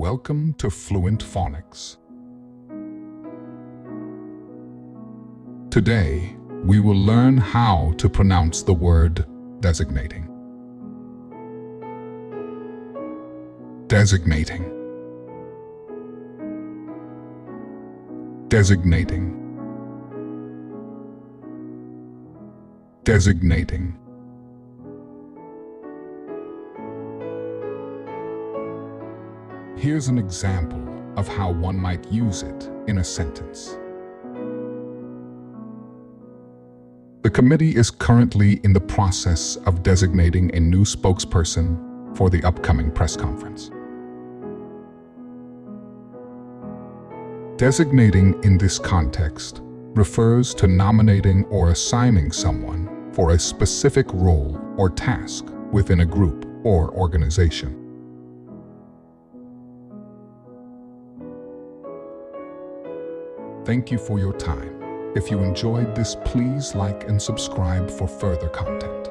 Welcome to Fluent Phonics. Today, we will learn how to pronounce the word designating. Designating. Designating. Designating. Here's an example of how one might use it in a sentence. The committee is currently in the process of designating a new spokesperson for the upcoming press conference. Designating in this context refers to nominating or assigning someone for a specific role or task within a group or organization. Thank you for your time. If you enjoyed this, please like and subscribe for further content.